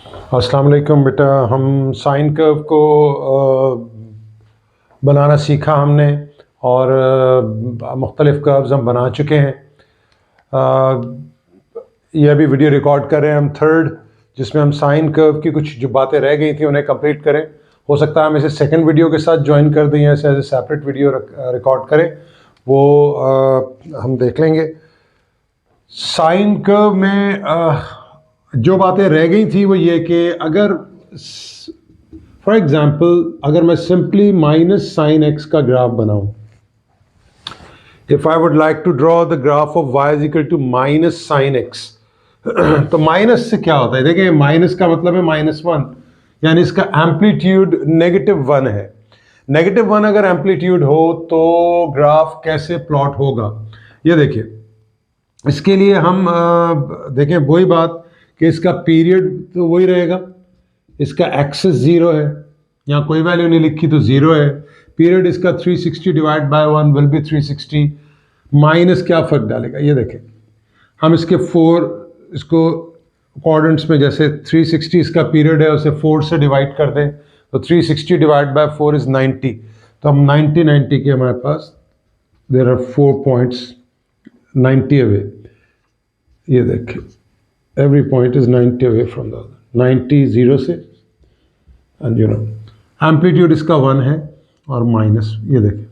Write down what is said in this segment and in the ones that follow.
अस्सलाम वालेकुम बेटा। हम साइन कर्व को बनाना सीखा हमने और मुख्तलिफ़ कर्व्स हम बना चुके हैं। यह भी वीडियो रिकॉर्ड कर रहे हैं हम थर्ड, जिसमें हम साइन कर्व की कुछ जो बातें रह गई थी उन्हें कंप्लीट करें। हो सकता है हम इसे सेकंड वीडियो के साथ ज्वाइन कर दें या इसे as a separate video record करें, वो हम देख लेंगे। साइन कर्व में जो बातें रह गई थी वो ये कि अगर फॉर एग्जांपल अगर मैं सिंपली माइनस साइन एक्स का ग्राफ बनाऊं, if I would like to draw the graph of y is equal to minus sine x, तो माइनस से क्या होता है? देखिए, माइनस का मतलब है -1, यानी इसका एम्पलीट्यूड -1 है। -1 अगर एम्पलीट्यूड हो तो ग्राफ कैसे प्लॉट होगा, ये देखिए। इसके लिए हम देखें वही बात कि इसका पीरियड तो वही रहेगा, इसका एक्सेस 0 है, यहाँ कोई वैल्यू नहीं लिखी तो 0 है। पीरियड इसका 360 divide by 1 will be 360। Minus क्या फर्क डालेगा, ये देखें। हम इसके 4 इसको क्वाड्रेंट्स में, जैसे 360 इसका पीरियड है, उसे 4 से डिवाइड कर दें तो 360 डिवाइड बाय 4 इज 90। तो हम 90 के हमारे पास देयर आर 4 पॉइंट्स 90 अवे। ये देखिए, every point is 90 away from the other, 90 0 से, and you know एम्पलीट्यूड इसका 1 है और माइनस, ये देखिए।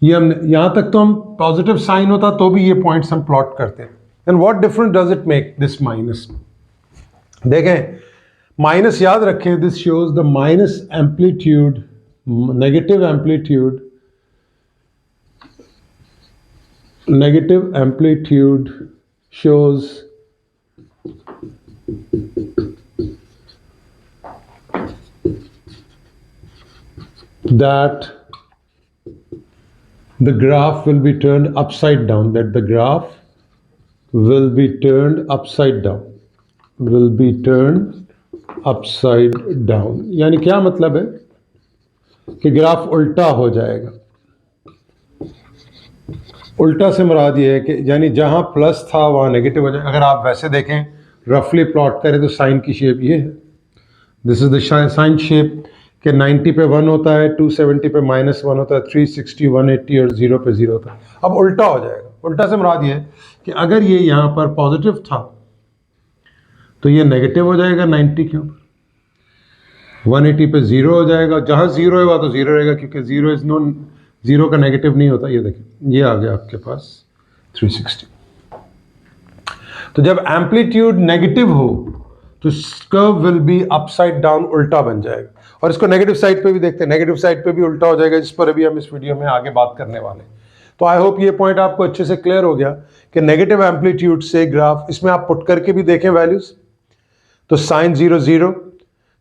ये हम यहाँ तक तो हम पॉजिटिव साइन होता तो भी ये पॉइंट्स हम प्लॉट करते हैं। And what difference does it make this minus? देखें, माइनस याद रखें, this shows the minus amplitude, negative amplitude shows that the graph will be turned upside down, यानी क्या मतलब है कि ग्राफ उल्टा हो जाएगा। उल्टा से मुराद ये है कि यानी जहां प्लस था वहां नेगेटिव हो जाएगा। अगर आप वैसे देखें, रफली प्लॉट करें तो साइन की शेप ये है, this is the sine shape कि 90 पे 1 होता है, 270 पे -1 होता है, 360 180 और 0 पे 0 होता है। अब उल्टा हो जाएगा। उल्टा से मुराद ये है कि अगर ये यहाँ पर पॉजिटिव था तो ये नेगेटिव हो जाएगा 90 के ऊपर, 180 पे 0 हो जाएगा, जहाँ 0 है वहाँ तो 0 रहेगा, क्योंकि 0 इज नॉन, 0 का नेगेटिव नहीं होता। ये देखिए, ये आ गया आपके पास 360। तो जब एम्पलीट्यूड नेगेटिव हो तो curve will be upside down, उल्टा बन जाएगा। और इसको नेगेटिव साइड पे भी देखते हैं, नेगेटिव साइड पे भी उल्टा हो जाएगा, जिस पर अभी हम इस वीडियो में आगे बात करने वाले हैं। तो आई होप ये पॉइंट आपको अच्छे से क्लियर हो गया कि नेगेटिव एम्पलीट्यूड से ग्राफ, इसमें आप पुट करके भी देखें वैल्यूज, तो साइन 0 0,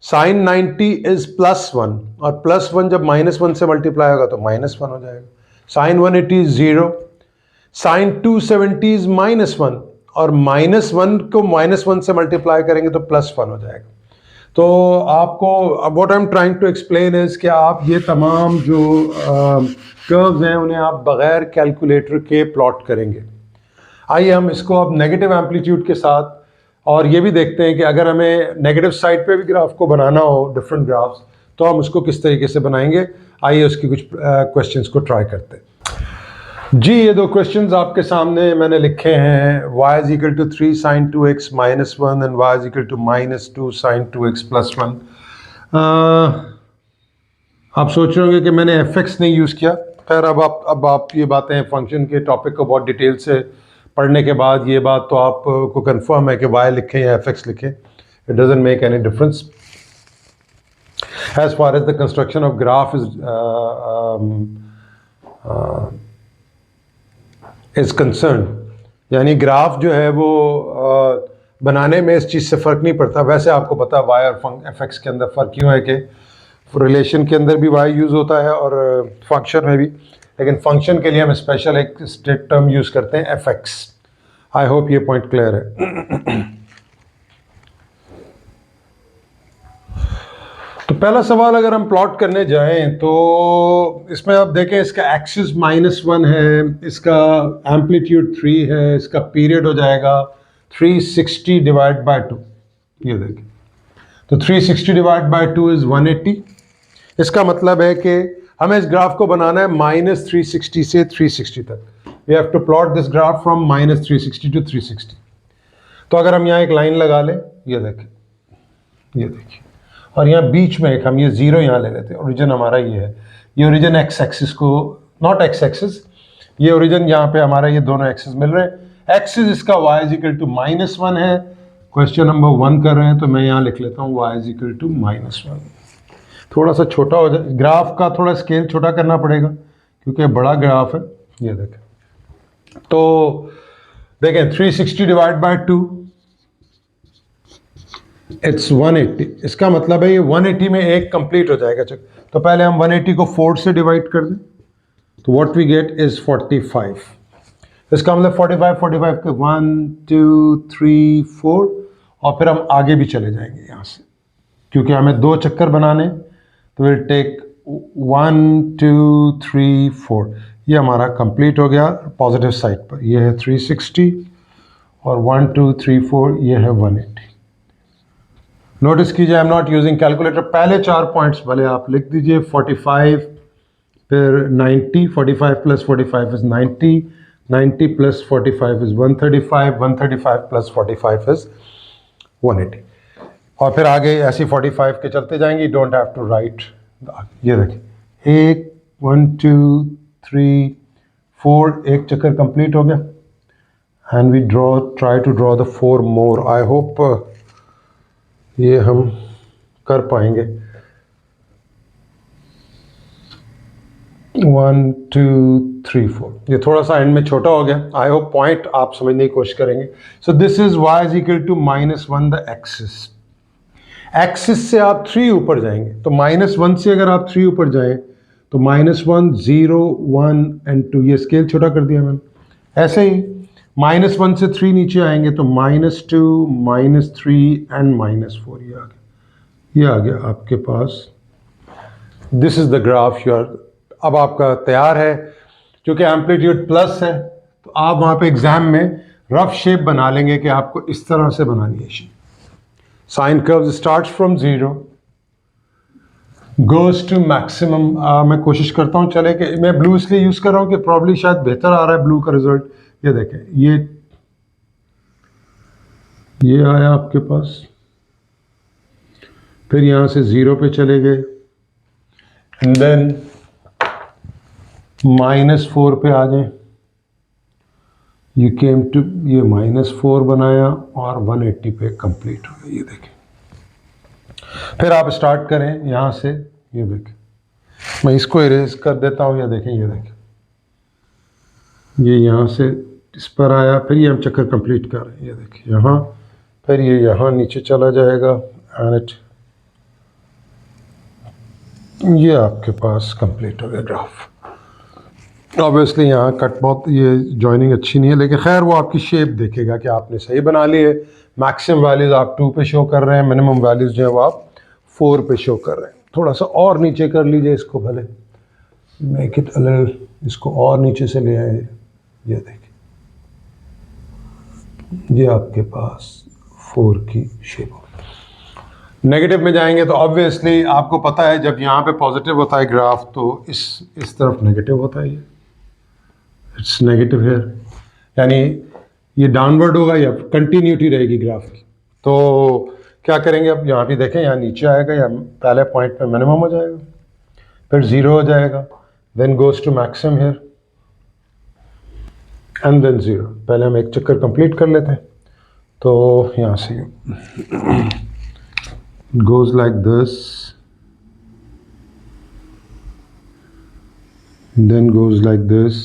साइन 90 इज +1, और +1 जब -1 से मल्टीप्लाई होगा तो -1 हो जाएगा। साइन 180 इज 0, साइन 270 इज -1, और -1 को -1 से मल्टीप्लाई करेंगे तो +1 हो जाएगा। तो आपको what I am trying to explain is कि आप ये तमाम जो कर्व्स हैं उन्हें आप बगैर कैलकुलेटर के प्लॉट करेंगे। आइए हम इसको अब नेगेटिव एम्पलीट्यूड के साथ और ये भी देखते हैं कि अगर हमें नेगेटिव साइड पे भी ग्राफ को बनाना हो, डिफरेंट ग्राफ्स, तो हम उसको किस तरीके से बनाएंगे। आइए उसकी कुछ क्वेश्चंस को ट्राई करते हैं। जी, ये 2 क्वेश्चंस आपके सामने मैंने लिखे हैं। y is equal to 3 sin 2x -1 and y is equal to -2 sin 2x +1। आप सोच रहे होंगे कि मैंने fx नहीं यूज़ किया। खैर, अब आप ये बातें फंक्शन के टॉपिक को बहुत डिटेल से पढ़ने के बाद ये बात तो आपको कंफर्म है कि y लिखें या fx लिखें, it doesn't make any difference as far as the construction of graph is concern. यानी ग्राफ जो है वो बनाने में इस चीज़ से फ़र्क नहीं पड़ता। वैसे आपको पता y और fx के अंदर फ़र्क क्यों है कि रिलेशन के अंदर भी y यूज़ होता है और फंक्शन में भी, लेकिन फंक्शन के लिए हम स्पेशल एक स्टेट टर्म यूज़ करते हैं fx। आई होप ये पॉइंट क्लियर है। तो पहला सवाल अगर हम प्लॉट करने जाएं तो इसमें आप देखें, इसका एक्सिस -1 है, इसका एम्पलीट्यूड 3 है, इसका पीरियड हो जाएगा 360 डिवाइड बाय 2। ये देखें, तो 360 डिवाइड बाय 2 इज 180। इसका मतलब है कि हमें इस ग्राफ को बनाना है -360 से 360 तक। We have to plot this graph from -360 to 360। तो अगर हम यहाँ एक लाइन लगा लें, ये देखिए, और यहाँ बीच में एक हम ये जीरो यहाँ ले लेते हैं। ओरिजिन हमारा ये है, ये ओरिजिन एक्स एक्सिस को, नॉट एक्स एक्सिस, ये ओरिजिन यहाँ पे हमारा ये दोनों एक्सिस मिल रहे हैं। एक्सिस इसका y इज इक्वल टू -1 है। क्वेश्चन नंबर 1 कर रहे हैं तो मैं यहाँ लिख लेता हूँ y इज इक्वल टू -1। थोड़ा सा छोटा हो जाए, ग्राफ का थोड़ा स्केल छोटा करना पड़ेगा क्योंकि बड़ा ग्राफ है। ये देखें, तो देखें 360 डिवाइड बाय 2 इट्स 180। इसका मतलब है ये 180 में एक कंप्लीट हो जाएगा। चल, तो पहले हम 180 को 4 से डिवाइड कर दें तो व्हाट वी गेट इज 45। इसका मतलब 45 के 1 2 3 4 और फिर हम आगे भी चले जाएंगे यहाँ से क्योंकि हमें 2 चक्कर बनाने। तो विल टेक 1 2 3 4। ये हमारा कंप्लीट हो गया पॉजिटिव साइड पर। ये है 360 और 1 2 3 4 ये है 180। नोटिस कीजिए I am not using calculator. पहले 4 पॉइंट्स भले आप लिख दीजिए, 45 फिर 90, 45 plus 45 is 90, 90 plus 45 is 135, 135 plus 45 is 180। और फिर आगे ऐसे 45 के चलते जाएंगे, डोंट हैव टू राइट। ये देखिए 1 1 2 3 4, एक चक्कर कंप्लीट हो गया and we try to draw the 4 more. I hope ये हम कर पाएंगे। 1 2 3 4, ये थोड़ा सा एंड में छोटा हो गया। आई होप पॉइंट आप समझने की कोशिश करेंगे। So this is y is equal to -1 the axis. Axis से आप 3 ऊपर जाएंगे तो -1 से अगर आप 3 ऊपर जाएं तो -1 0 1 एंड 2, ये स्केल छोटा कर दिया मैंने। ऐसे ही -1 से 3 नीचे आएंगे तो -2 -3 एंड -4, ये आ गया आपके पास। This is the graph your. अब आपका तैयार है। क्योंकि एम्पलीट्यूड प्लस है तो आप वहाँ पे एग्जाम में रफ शेप बना लेंगे कि आपको इस तरह से बनानी है shape. Sine curve starts from 0 goes to maximum. मैं कोशिश करता हूँ चले कि मैं ब्लू इसलिए यूज़ कर रहा हूँ कि प्रॉब्ली शायद बेहतर आ रहा है ब्लू का रिजल्ट। ये देखें, ये आया आपके पास, फिर यहाँ से 0 पे चले गए एंड देन -4 पे आ जाए। यू केम टू, ये -4 बनाया और 180 पे कंप्लीट हो गया। ये देखें, फिर आप स्टार्ट करें यहाँ से। ये देखें, मैं इसको इरेज कर देता हूँ। ये देखें, ये यहाँ से इस पर आया, फिर ये हम चक्कर कंप्लीट कर रहे हैं। ये देखिए यहाँ, फिर ये यहाँ नीचे चला जाएगा एंड ये आपके पास कंप्लीट हो गया ग्राफ। ऑब्वियसली यहाँ कट बहुत, ये जॉइनिंग अच्छी नहीं है, लेकिन खैर वो आपकी शेप देखेगा कि आपने सही बना ली है। मैक्सिमम वैल्यूज़ आप 2 पे शो कर रहे हैं, मिनिमम वैल्यूज़ जो है वो आप 4 पे शो कर रहे हैं। थोड़ा सा और नीचे कर लीजिए इसको, भले मेक इट अलिटिल, इसको और नीचे से ले आए। ये देखिए, ये आपके पास 4 की शेप हो। नेगेटिव में जाएंगे तो ऑब्वियसली आपको पता है जब यहाँ पे पॉजिटिव होता है ग्राफ तो इस तरफ नेगेटिव होता है। ये इट्स नेगेटिव है, यानी ये डाउनवर्ड होगा या कंटिन्यूटी रहेगी ग्राफ की। तो क्या करेंगे, अब यहाँ भी देखें, यहाँ नीचे आएगा या पहले पॉइंट पे मिनिमम हो जाएगा, फिर 0 हो जाएगा, then goes to maximum here and then 0। पहले हम एक चक्कर कंप्लीट कर लेते हैं। तो यहाँ से goes like this, then goes like this,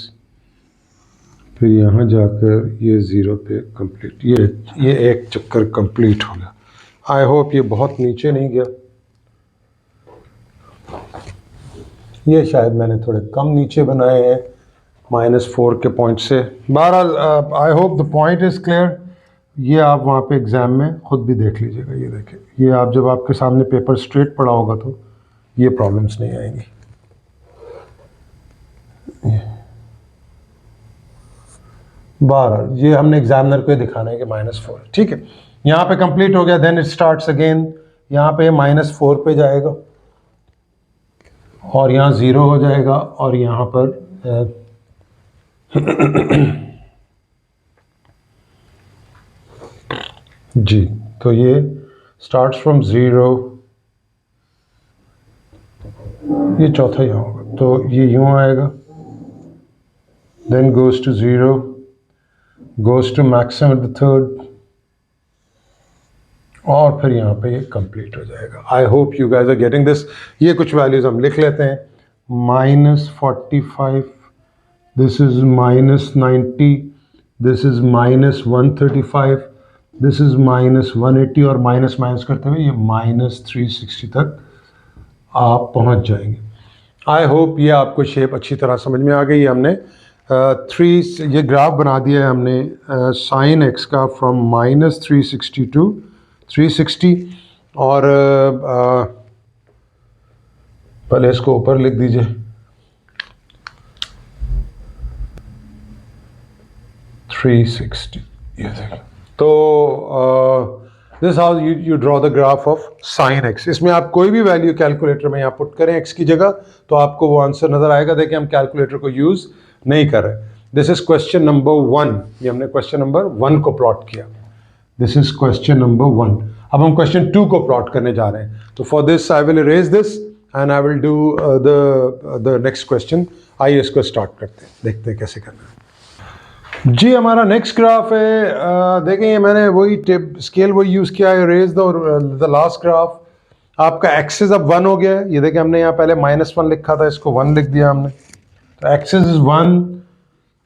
फिर यहाँ जाकर ये 0 पे कंप्लीट। ये एक चक्कर कंप्लीट हो गया। आई होप ये बहुत नीचे नहीं गया। ये शायद मैंने थोड़े कम नीचे बनाए हैं -4 के पॉइंट से। बहरहाल I hope the point is clear. ये आप वहाँ पे एग्ज़ाम में ख़ुद भी देख लीजिएगा। ये देखें, ये आप जब आपके सामने पेपर स्ट्रेट पड़ा होगा तो ये प्रॉब्लम्स नहीं आएंगी। बहरहाल ये हमने एग्जामिनर को दिखाना है कि -4, ठीक है। यहाँ पे कंप्लीट हो गया, देन इट स्टार्ट्स अगेन। यहाँ पे -4 पे जाएगा और यहाँ 0 हो जाएगा और यहाँ पर जी, तो ये स्टार्ट्स फ्रॉम 0, ये चौथा यहाँ होगा, तो ये यूँ आएगा, then goes to 0, goes to maximum at the third, और फिर यहाँ पे ये कंप्लीट हो जाएगा। I hope you guys are getting this. ये कुछ वैल्यूज हम लिख लेते हैं, -45, this is -90, this is -135, this is -180, और माइनस माइनस करते हुए ये -360 तक आप पहुँच जाएंगे। आई होप ये आपको शेप अच्छी तरह समझ में आ गई है। हमने ये ग्राफ बना दिया है हमने sin x का फ्रॉम -360 टू 360, और पहले इसको ऊपर लिख दीजिए, 360, ये देखिए। तो this how you draw the graph of sin x। इसमें आप कोई भी वैल्यू कैलकुलेटर में यहाँ पुट करें x की जगह तो आपको वो आंसर नजर आएगा। देखिए हम कैलकुलेटर को यूज नहीं कर रहे। दिस इज क्वेश्चन नंबर 1, ये हमने क्वेश्चन नंबर 1 को प्लॉट किया। This is question number 1। अब हम क्वेश्चन 2 को प्लॉट करने जा रहे हैं। तो for this I will erase this and I will do the next question. आइए इसको स्टार्ट करते हैं, देखते हैं कैसे करना है। जी, हमारा नेक्स्ट ग्राफ है, देखें ये मैंने वही टिप स्केल वही यूज़ किया है, रेज द लास्ट ग्राफ। आपका एक्सिस अब 1 हो गया है। ये देखें हमने यहाँ पहले -1 लिखा था, इसको 1 लिख दिया हमने। तो एक्सिस इज 1।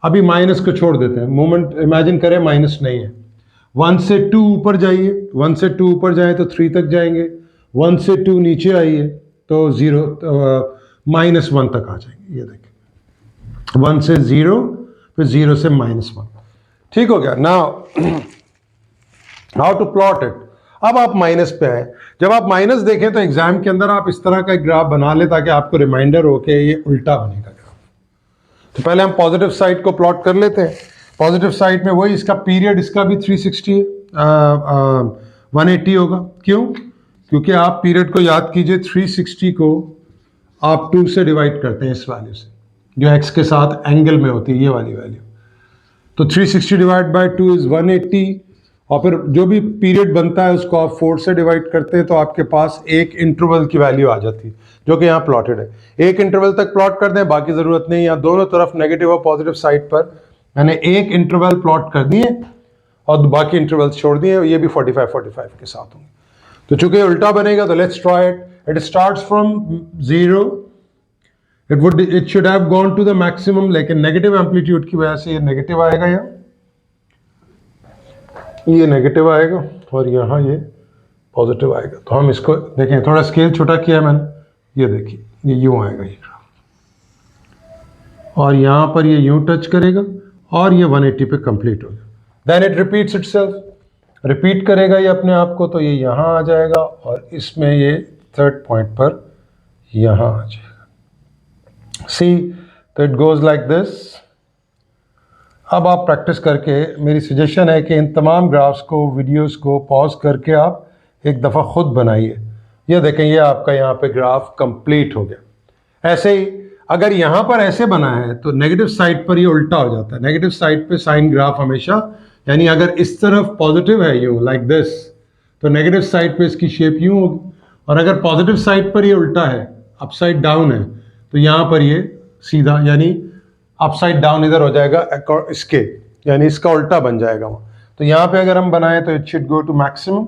अभी माइनस को छोड़ देते हैं, मोमेंट इमेजिन करें माइनस नहीं है। 1 से 2 ऊपर जाइए, 1 से 2 ऊपर जाए तो 3 तक जाएंगे, 1 से 2 नीचे आइए तो 0 -1 तक आ जाएंगे। ये देखें 1 से 0, फिर 0 से -1। ठीक हो गया। Now how to plot it. अब आप माइनस पे आए। जब आप माइनस देखें तो एग्जाम के अंदर आप इस तरह का एक ग्राफ बना लें ताकि आपको रिमाइंडर हो कि ये उल्टा बनेगा ग्राफ। तो पहले हम पॉजिटिव साइड को प्लॉट कर लेते हैं। पॉजिटिव साइड में वही इसका पीरियड, इसका भी 360 है, 180 होगा। क्यों? क्योंकि आप पीरियड को याद कीजिए, 360 को आप 2 से डिवाइड करते हैं, इस वैल्यू से जो x के साथ एंगल में होती है, ये वाली वैल्यू। तो 360 डिवाइड बाय 2 इज 180, और फिर जो भी पीरियड बनता है उसको आप 4 से डिवाइड करते हैं तो आपके पास एक इंटरवल की वैल्यू आ जाती है जो कि यहाँ प्लॉटेड है। एक इंटरवल तक प्लॉट कर दें, बाकी ज़रूरत नहीं। यहाँ दोनों तरफ नेगेटिव और पॉजिटिव साइड पर मैंने एक इंटरवल प्लॉट कर दिए और बाकी इंटरवल्स छोड़ दिए, ये भी 45 के साथ होंगे। तो चूंकि उल्टा बनेगा तो let's try it. It starts from 0, it should have gone to the maximum, लेकिन नेगेटिव एम्पलीट्यूड की वजह से ये नेगेटिव आएगा, ये नेगेटिव आएगा और यहाँ ये पॉजिटिव आएगा। तो हम इसको देखें, थोड़ा स्केल छोटा किया मैंने, ये देखिए ये यूँ आएगा ये ग्राफ, और यहाँ पर ये यूँ टच करेगा और ये 180 पे कंप्लीट हो गया। Then it repeats itself, repeat करेगा ये अपने आप को, तो ये यहाँ आ जाएगा और इसमें ये थर्ड पॉइंट पर यहाँ आ जाएगा। सी, तो इट गोज लाइक दिस। अब आप प्रैक्टिस करके, मेरी सजेशन है कि इन तमाम ग्राफ्स को, वीडियोस को पॉज करके आप एक दफ़ा खुद बनाइए। ये देखें, ये आपका यहाँ पे ग्राफ कंप्लीट हो गया। ऐसे ही अगर यहाँ पर ऐसे बना है तो नेगेटिव साइड पर ये उल्टा हो जाता है। नेगेटिव साइड पे साइन ग्राफ हमेशा, यानी अगर इस तरफ पॉजिटिव है यूँ लाइक दिस, तो नेगेटिव साइड पे इसकी शेप यूँ होगी, और अगर पॉजिटिव साइड पर ये उल्टा है, अपसाइड डाउन है, तो यहाँ पर ये सीधा, यानी अपसाइड डाउन इधर हो जाएगा इसके, यानी इसका उल्टा बन जाएगा वहाँ। तो यहाँ पे अगर हम बनाएं तो it should go to maximum.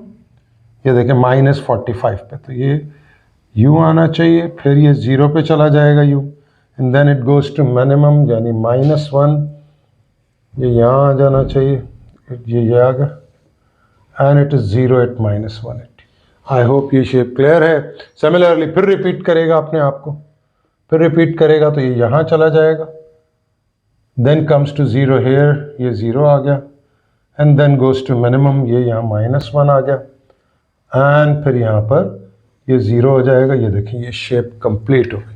ये देखें -45 पे, तो ये यूँ आना चाहिए, फिर ये 0 पे चला जाएगा यूँ, and then it goes to minimum, यानी -1। ये यहाँ आ जाना चाहिए, ये आ गया, and it is 0 at -180। I hope ये शेप क्लियर है। सिमिलरली फिर रिपीट करेगा अपने आप को, फिर रिपीट करेगा तो ये यहाँ चला जाएगा, देन कम्स टू 0 हेयर, ये 0 आ गया, and then goes to minimum, ये यहाँ -1 आ गया, एंड फिर यहाँ पर ये 0 हो जाएगा। ये देखिए ये शेप कंप्लीट हो गई।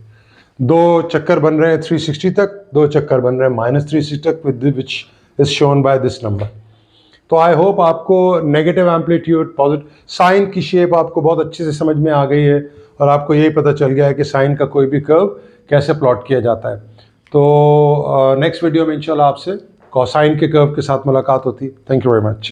2 चक्कर बन रहे हैं 360 तक, 2 चक्कर बन रहे हैं -360 तक, which is shown by this number. तो आई होप आपको नेगेटिव एम्पलीट्यूड, पॉजिटिव साइन की शेप आपको बहुत अच्छे से समझ में आ गई है और आपको यही पता चल गया है कि साइन का कोई भी कर्व कैसे प्लॉट किया जाता है। तो नेक्स्ट वीडियो में इंशाल्लाह आपसे कोसाइन के कर्व के साथ मुलाकात होती है। Thank you very much.